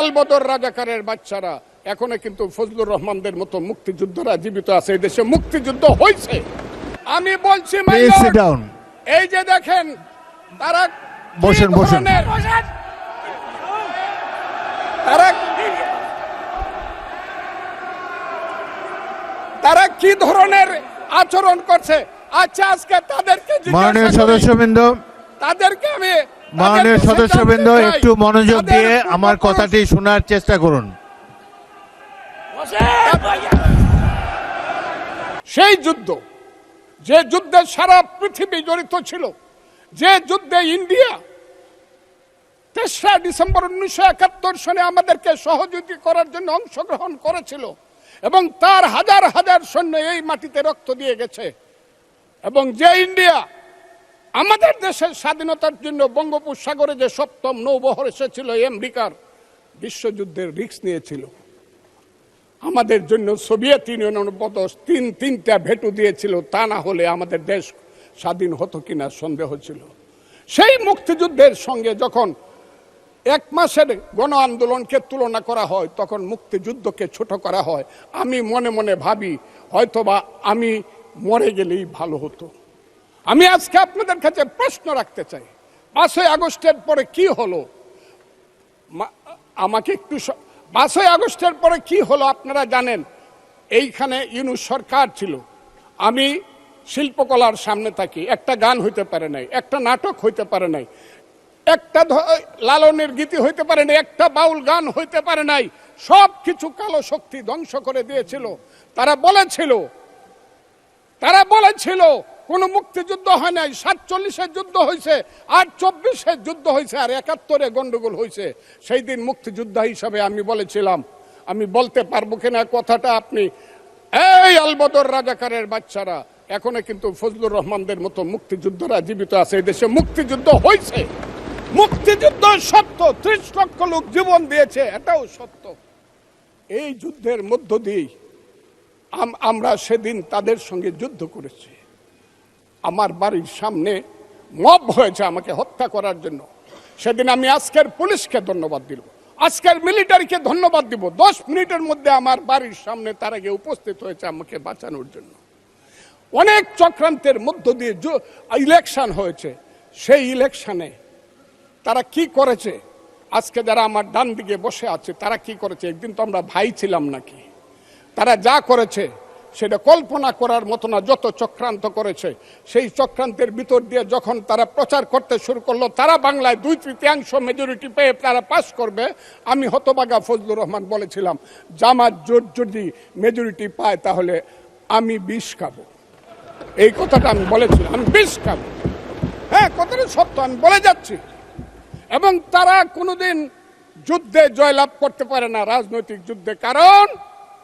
আলবদর রাজাকারের বাচ্চারা এখনো কিন্তু ফজলুর রহমানদের মতো মুক্তিযোদ্ধারা জীবিত আছে। এই দেশে মুক্তিযুদ্ধ হয়েছে। আমি বলছি এই যে দেখেন তারা বসেন তারা কি ধরনের আচরণ করছে। আচ্ছা আজকে তাদেরকে মাননীয় সদস্যবৃন্দ একটু মনোযোগ দিয়ে আমার কথাটি শোনার চেষ্টা করুন। সেই যুদ্ধ, যে যুদ্ধে সারা পৃথিবী জড়িত ছিল, যে যুদ্ধে ইন্ডিয়া 3রা ডিসেম্বর 1971 সনে আমাদেরকে সহযোগী করার জন্য অংশগ্রহণ করেছিল এবং তার হাজার হাজার সৈন্য এই মাটিতে রক্ত দিয়ে গেছে, এবং যে ইন্ডিয়া আমাদের দেশের স্বাধীনতার জন্য বঙ্গোপসাগরে যে 7ম নৌবহর এসেছিল আমেরিকার, বিশ্বযুদ্ধের রিস্ক নিয়েছিল আমাদের জন্য। সোভিয়েত ইউনিয়নের বদস তিনটা ভেটো দিয়েছিল, তা না হলে আমাদের দেশ স্বাধীন হতো কিনা সন্দেহ ছিল। সেই মুক্তিযুদ্ধের সঙ্গে যখন 1 মাসের গণ আন্দোলনকে তুলনা করা হয়, তখন মুক্তিযুদ্ধকে ছোট করা হয়। আমি মনে মনে ভাবি হয়তোবা আমি মরে গেলেই ভালো হতো। আমি আজকে আপনাদের কাছে প্রশ্ন রাখতে চাই, 5ই আগস্টের পরে কি হলো? আমাকে একটু 5ই আগস্টের পরে কি হলো আপনারা জানেন। এইখানে ইউনূস সরকার ছিল, আমি শিল্পকলার সামনে থাকি, একটা গান হইতে পারে নাই, একটা নাটক হইতে পারে নাই, একটা লালনের গীতি হইতে পারে নাই, একটা বাউল গান হইতে পারে নাই। সব কিছু কালো শক্তি ধ্বংস করে দিয়েছিল। তারা বলেছিল কোন মুক্তিযুদ্ধ হয় নাই, 47-এর যুদ্ধ হয়েছে, আর 24-এর যুদ্ধ হয়েছে, আর 71-এ গন্ডগোল হয়েছে। সেই দিন মুক্তিযোদ্ধা হিসাবে আমি বলেছিলাম, আমি বলতে পারবো কিনা কথাটা আপনি, এই আলবদর রাজাকারের বাচ্চারা এখনো কিন্তু ফজলুর রহমানদের মতো মুক্তিযোদ্ধারা জীবিত আছে। এই দেশে মুক্তিযুদ্ধ হয়েছে, মুক্তিযুদ্ধ সত্য, 30 লক্ষ লোক জীবন দিয়েছে, এটাও সত্য। এই যুদ্ধের মধ্য দিয়ে আমরা সেদিন তাদের সঙ্গে যুদ্ধ করেছি। আমার বাড়ির সামনে মব হয়েছে আমাকে হত্যা করার জন্য। সেদিন আমি আজকের পুলিশকে ধন্যবাদ দিব, আজকের মিলিটারিকে ধন্যবাদ দিব। 10 মিনিটের মধ্যে আমার বাড়ির সামনে তারা গিয়ে উপস্থিত হয়েছে আমাকে বাঁচানোর জন্য। অনেক চক্রান্তের মধ্য দিয়ে ইলেকশন হয়েছে। সেই ইলেকশনে তারা কি করেছে, আজকে যারা আমার ডান দিকে বসে আছে তারা কি করেছে? একদিন তো আমরা ভাই ছিলাম নাকি? তারা যা করেছে সেটা কল্পনা করার মতো না। যত চক্রান্ত করেছে, সেই চক্রান্তের ভিতর দিয়ে যখন তারা প্রচার করতে শুরু করলো তারা বাংলায় 2/3 মেজরিটি পেয়ে তারা পাস করবে, আমি হতবাগা ফজলুর রহমান বলেছিলাম জামাত জোট যদি মেজরিটি পায় তাহলে আমি বিষ খাবো। এই কথাটা আমি বলেছিলাম, আমি বিষ খাবো। হ্যাঁ, কথাটা সত্য, আমি বলে যাচ্ছি। এবং তারা কোনোদিন যুদ্ধে জয়লাভ করতে পারে না, রাজনৈতিক যুদ্ধে, কারণ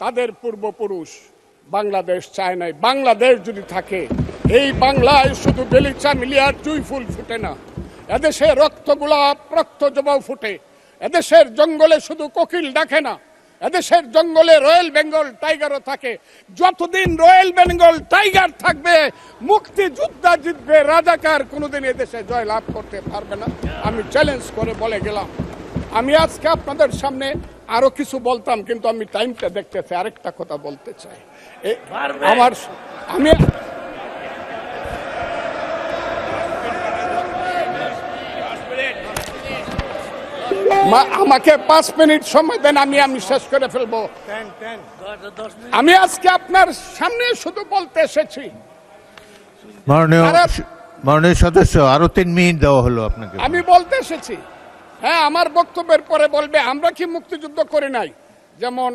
তাদের পূর্বপুরুষ বাংলাদেশ চায় নাই। বাংলাদেশ যদি থাকে, এই বাংলায় শুধু বেলিচা মিলিয়ার জুই ফুল ফুটে না, এদেশে রক্তগোলাপ রক্ত জবাও ফুটে। এদেশের জঙ্গলে শুধু কোকিল ডাকে না, এদেশের জঙ্গলে রয়্যাল বেঙ্গল টাইগারও থাকে। যতদিন রয়্যাল বেঙ্গল টাইগার থাকবে, মুক্তিযোদ্ধা জিতবে, রাজাকার কোনোদিন এদেশে জয় লাভ করতে পারবে না। আমি চ্যালেঞ্জ করে বলে গেলাম। আমি আজকে আপনাদের সামনে আরো কিছু বলতাম, কিন্তু আমি টাইমটা দেখতেছি, আরেকটা কথা বলতে চাই। আমাকে 5 মিনিট সময় দেন, আমি শেষ করে ফেলবো। আমি আজকে আপনার সামনে শুধু বলতে এসেছি। মাননীয় সদস্য, আরো 3 মিনিট দেওয়া হলো আপনাকে। আমি বলতে এসেছি, হ্যাঁ, আমার বক্তব্যের পরে বলবে আমরা কি মুক্তিযুদ্ধ করি নাই। যেমন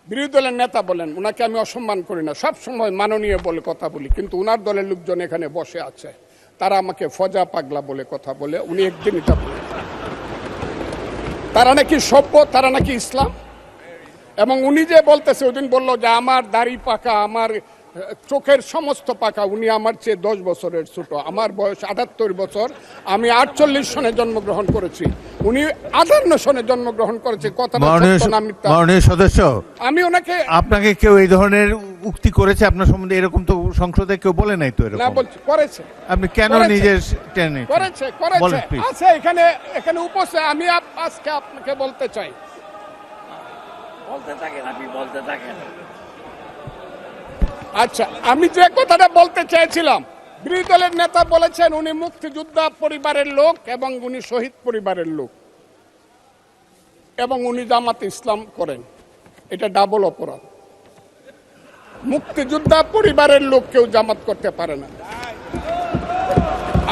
বিরোধী দলের নেতা বলেন, ওনাকে আমি অসম্মান করি না, সব সময় মাননীয় বলে কথা বলি, কিন্তু উনার দলের লোকজন এখানে বসে আছে, তারা আমাকে ফজা পাগলা বলে কথা বলে। উনি একদিন এটা বলে তারা নাকি সভ্য, তারা নাকি ইসলাম। এবং উনি যে বলতেছে, ওই দিন বললো যে আমার দাড়ি পাকা, আমার চোখের সমস্ত পাকা, উনি আমার চেয়ে 10 বছরের ছোট। আমার বয়স 78 বছর, আমি 48 সনে জন্মগ্রহণ করেছি, উনি 58 সনে জন্মগ্রহণ করেছে। কথা মাননীয় সদস্য, আমি ওনাকে, আপনাকে কেউ এই ধরনের উক্তি করেছে আপনার সম্বন্ধে, এরকম তো সংসদে কেউ বলে নাই তো না এরকম। বলছি করেছে আপনি কেন করেছে। নিজের টেনে করেছে বলেন please। আছে এখানে এখানে উপস্থিত। আমি আজকে আপনাকে বলতে চাই, বলতে থাকেন, আপনি বলতে থাকেন। আচ্ছা আমি যে কথাটা বলতে চেয়েছিলাম, বিরোধী দলের নেতা বলেছেন উনি মুক্তিযোদ্ধা পরিবারের লোক এবং উনি শহীদ পরিবারের লোক এবং উনি জামাত ইসলাম করেন। এটা ডাবল অপরাধ। মুক্তিযোদ্ধা পরিবারের লোক কেউ জামাত করতে পারে না।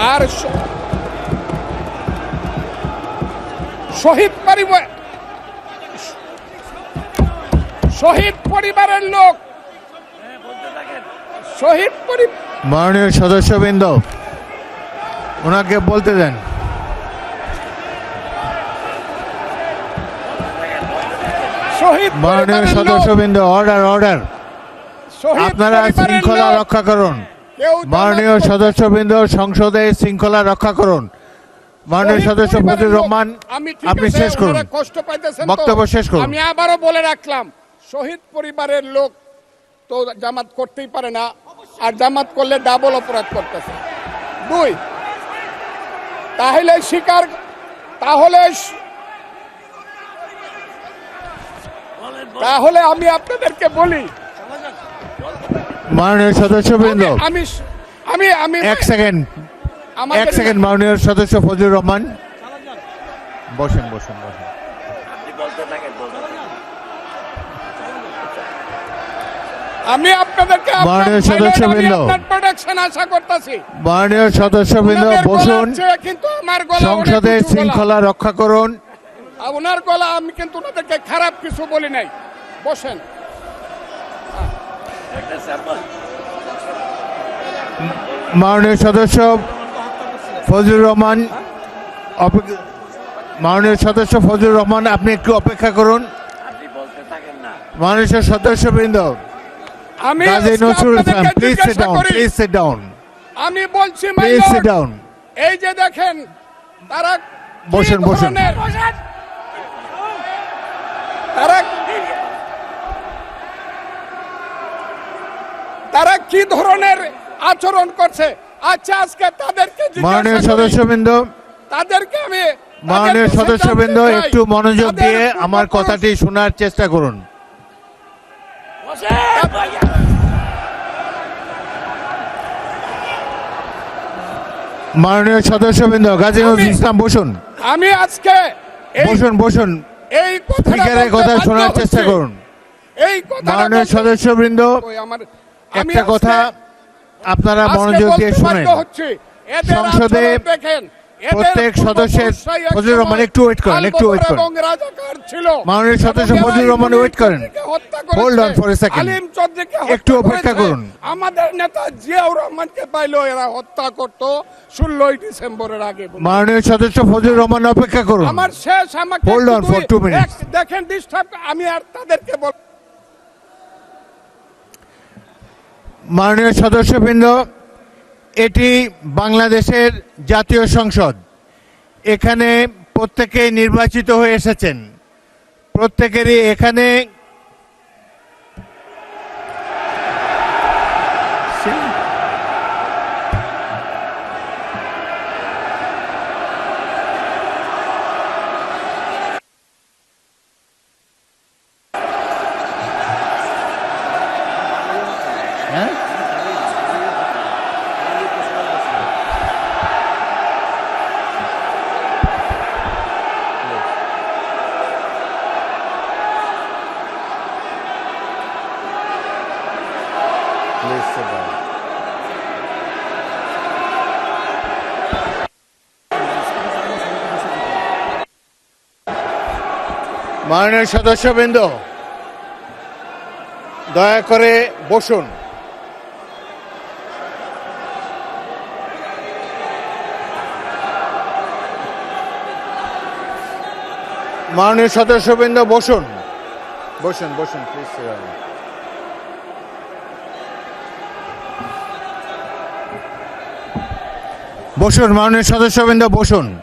আর শহীদ পরিবারের লোক, শহীদ পরিবার, মাননীয় সদস্যবৃন্দ ওনাকে বলতে দেন। শহীদ মাননীয় পরিবারের লোক, সদস্যবৃন্দ অর্ডার। শহীদ আপনারা পরিবারের শৃঙ্খলা লোক, রক্ষা করুন। কেউ জামাত মাননীয় করতে- সদস্যবৃন্দ সংসদে শৃঙ্খলা রক্ষা করুন। মাননীয় শহীদ সদস্য পরিবারের ফজলুর লোক, রহমান আমি ঠিক আপনি আছে, শেষ করুন। ওনারা কষ্ট পাইতেছেন তো। বক্তব্য শেষ করুন। আমি আবারও বলে রাখলাম, শহীদ পরিবারের লোক তো জামাত করতেই পারে না, আর জামাত করলে ডাবল অপরাধ করতেছে। দুই, তাহলে স্বীকার, তাহলে আমি আপনাদেরকে বলি, মাননীয় সদস্যবৃন্দ আমি আমি আমি এক সেকেন্ড আমাদের- মাননীয় সদস্য ফজলুর রহমান বসেন। আপনি বলতে থাকেন, বলতে থাকেন। আমি আপনাদেরকে মাননীয় সদস্যবৃন্দ। প্রোটেকশন আশা করতেছি। মাননীয় সদস্যবৃন্দ ওনাদের গলা বসুন। আছে, কিন্তু আমার গলা অনেক সংসদে উঁচু গলা। শৃঙ্খলা রক্ষা করুন। আর ওনার গলা, আমি কিন্তু ওনাদেরকে খারাপ কিছু বলি নাই। বসেন। একটা স্যাম্পল। মাননীয় সদস্য ফজলুর রহমান মাননীয় সদস্য ফজলুর রহমান আপনি একটু অপেক্ষা করুন। আপনি বলতে থাকেন না। মাননীয় সদস্যবৃন্দ আমি কাজী আজকে নজরুল ইসলাম আপনাদেরকে প্লিজ সিট জিজ্ঞাসা ডাউন, করি, প্লিজ সিট ডাউন, আমি বলছি my please lord, sit down. এই যে দেখেন তারা কি বসেন। ধরনের- তারা কি ধরনের আচরণ করছে। আচ্ছা আজকে তাদেরকে জিজ্ঞাসা মাননীয় করি, সদস্যবৃন্দ তাদেরকে আমি মাননীয় তাদের কাছে সদস্যবৃন্দ জানতে চাই, একটু মনোযোগ তাদের দিয়ে আমার পূর্বপুরুষ- কথাটি শোনার চেষ্টা করুন। বসেন, ভাইয়া। মাননীয় সদস্যবৃন্দ গাজী নজরুল ইসলাম বসুন। আমি আজকে বসুন এই কথাটা স্পিকারের বলতে কথা বাধ্য শোনার চেষ্টা হচ্ছি। করুন। এই কথাটা মাননীয় বলতে- সদস্যবৃন্দ ওই আমার- আমি একটা কথা আজকে- আপনারা আজকে মনোযোগ বলতে দিয়ে শুনেন। বাধ্য হচ্ছি, এদের সংসদে আচরণ দেখেন, এদের প্রত্যেক সদস্যের পূর্বপুরুষরাই এক ফজলুর রহমান সময় একটু ওয়েট করেন, একটু ওয়েট আলবদর করেন। এবং রাজাকার ছিল। মাননীয় সদস্য এবং এরা ফজলুর রহমান ইউনুস ওয়েট করেন। চৌধুরীকে হত্যা করেছে, Hold on for a second. আলিম চৌধুরীকে হত্যা একটু অপেক্ষা করেছে। করুন। আমাদের নেতা জিয়াউর রহমানকে পাইলো এরা হত্যা করত 16 ডিসেম্বরের আগে। মাননীয় সদস্য ফজলুর রহমান অপেক্ষা করুন। আমার শেষ, আমাকে Hold on for 2 minutes. দেখেন ডিস্টার্ব, আমি আর তাদেরকে বল, মাননীয় সদস্যবৃন্দ এটি বাংলাদেশের জাতীয় সংসদ। এখানে প্রত্যেকেই নির্বাচিত হয়ে এসেছেন। প্রত্যেকেরই এখানে মাননীয় সদস্যবৃন্দ দয়া করে বসুন। মাননীয় সদস্যবৃন্দ বসুন প্লিজ। বসুন মাননীয় সদস্যবৃন্দ বসুন।